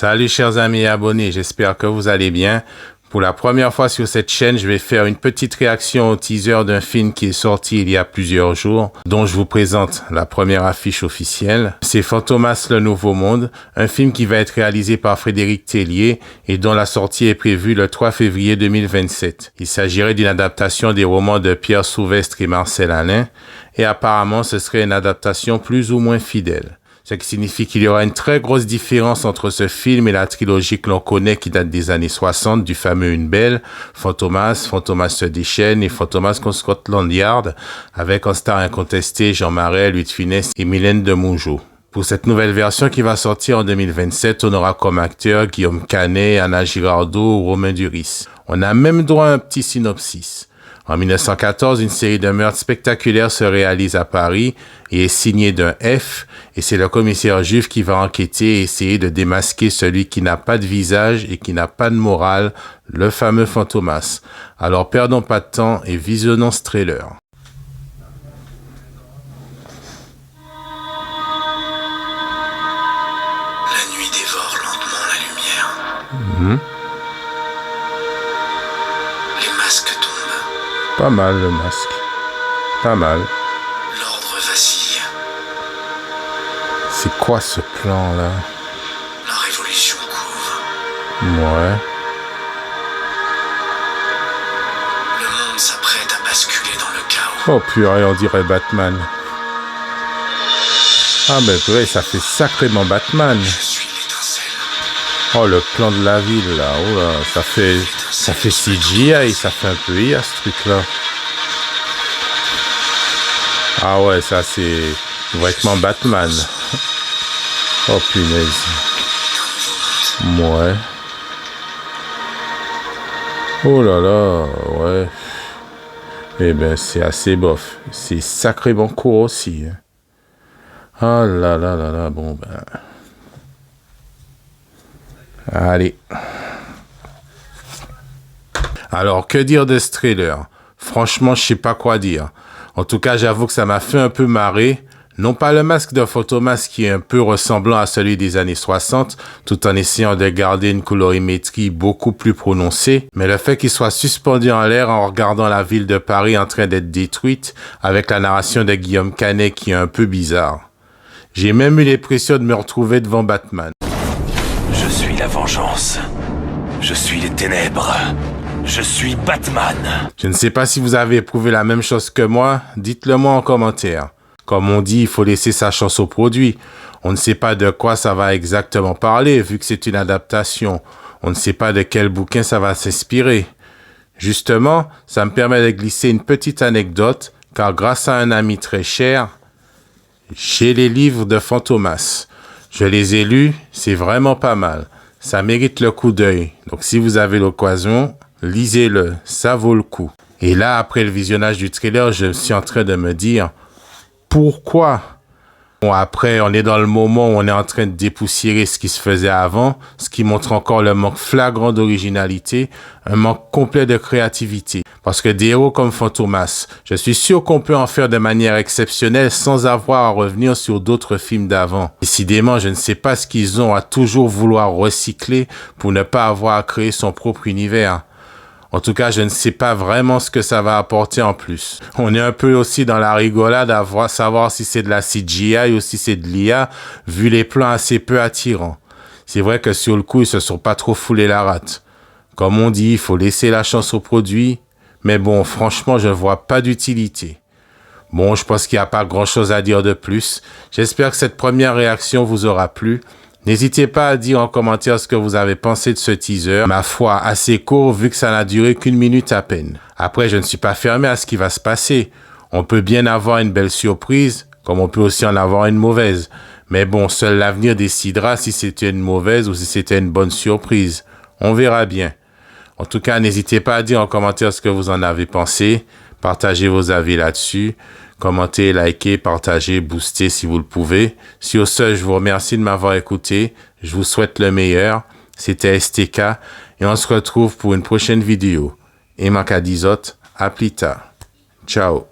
Salut chers amis et abonnés, j'espère que vous allez bien. Pour la première fois sur cette chaîne, je vais faire une petite réaction au teaser d'un film qui est sorti il y a plusieurs jours, dont je vous présente la première affiche officielle. C'est Fantomas le Nouveau Monde, un film qui va être réalisé par Frédéric Tellier et dont la sortie est prévue le 3 février 2027. Il s'agirait d'une adaptation des romans de Pierre Souvestre et Marcel Alain, et apparemment ce serait une adaptation plus ou moins fidèle. Ce qui signifie qu'il y aura une très grosse différence entre ce film et la trilogie que l'on connaît qui date des années 60 du fameux Une Belle, Fantomas, Fantomas se déchaîne et Fantomas contre Scotland Yard, avec en star incontesté Jean Marais, Louis de Funès et Mylène de Mongeau. Pour cette nouvelle version qui va sortir en 2027, on aura comme acteurs Guillaume Canet, Anna Girardot ou Romain Duris. On a même droit à un petit synopsis. En 1914, une série de meurtres spectaculaires se réalise à Paris et est signée d'un F, et c'est le commissaire juif qui va enquêter et essayer de démasquer celui qui n'a pas de visage et qui n'a pas de morale, le fameux Fantomas. Alors perdons pas de temps et visionnons ce trailer. La nuit dévore lentement la lumière. Les masques tombent. Pas mal le masque. Pas mal. L'ordre vacille. C'est quoi ce plan là? La révolution court. Ouais. Le monde s'apprête à basculer dans le chaos. Oh purée, on dirait Batman. Ah mais vrai, ça fait sacrément Batman. Je suis l'étincelle. Oh le plan de la ville là, oh là, ça fait CGI, ça fait un peu IA ce truc là. Ah ouais, ça c'est vraiment Batman. Oh punaise. Ouais. Oh là là, ouais. Eh ben c'est assez bof. C'est sacrément court aussi. Ah là là là là, bon ben. Allez. Alors, que dire de ce trailer? Franchement, je sais pas quoi dire. En tout cas, j'avoue que ça m'a fait un peu marrer. Non pas le masque de Fantomas qui est un peu ressemblant à celui des années 60, tout en essayant de garder une colorimétrie beaucoup plus prononcée, mais le fait qu'il soit suspendu en l'air en regardant la ville de Paris en train d'être détruite, avec la narration de Guillaume Canet qui est un peu bizarre. J'ai même eu l'impression de me retrouver devant Batman. Je suis la vengeance. Je suis les ténèbres. Je suis Batman. Je ne sais pas si vous avez éprouvé la même chose que moi, dites-le moi en commentaire. Comme on dit, il faut laisser sa chance au produit. On ne sait pas de quoi ça va exactement parler, vu que c'est une adaptation. On ne sait pas de quel bouquin ça va s'inspirer. Justement, ça me permet de glisser une petite anecdote, car grâce à un ami très cher, j'ai les livres de Fantomas. Je les ai lus, c'est vraiment pas mal. Ça mérite le coup d'œil. Donc si vous avez l'occasion, lisez-le, ça vaut le coup. Et là, après le visionnage du trailer, je suis en train de me dire, pourquoi? Bon, après, on est dans le moment où on est en train de dépoussiérer ce qui se faisait avant, ce qui montre encore le manque flagrant d'originalité, un manque complet de créativité. Parce que des héros comme Fantomas, je suis sûr qu'on peut en faire de manière exceptionnelle sans avoir à revenir sur d'autres films d'avant. Décidément, je ne sais pas ce qu'ils ont à toujours vouloir recycler pour ne pas avoir à créer son propre univers. En tout cas, je ne sais pas vraiment ce que ça va apporter en plus. On est un peu aussi dans la rigolade à savoir si c'est de la CGI ou si c'est de l'IA, vu les plans assez peu attirants. C'est vrai que sur le coup, ils se sont pas trop foulés la rate. Comme on dit, il faut laisser la chance au produit. Mais bon, franchement, je vois pas d'utilité. Bon, je pense qu'il n'y a pas grand-chose à dire de plus. J'espère que cette première réaction vous aura plu. N'hésitez pas à dire en commentaire ce que vous avez pensé de ce teaser. Ma foi, assez court vu que ça n'a duré qu'1 minute à peine. Après, je ne suis pas fermé à ce qui va se passer. On peut bien avoir une belle surprise, comme on peut aussi en avoir une mauvaise. Mais bon, seul l'avenir décidera si c'était une mauvaise ou si c'était une bonne surprise. On verra bien. En tout cas, n'hésitez pas à dire en commentaire ce que vous en avez pensé. Partagez vos avis là-dessus. Commentez, likez, partagez, boostez si vous le pouvez. Sur ce, je vous remercie de m'avoir écouté. Je vous souhaite le meilleur. C'était STK et on se retrouve pour une prochaine vidéo. Et Makadizot, à plus tard. Ciao.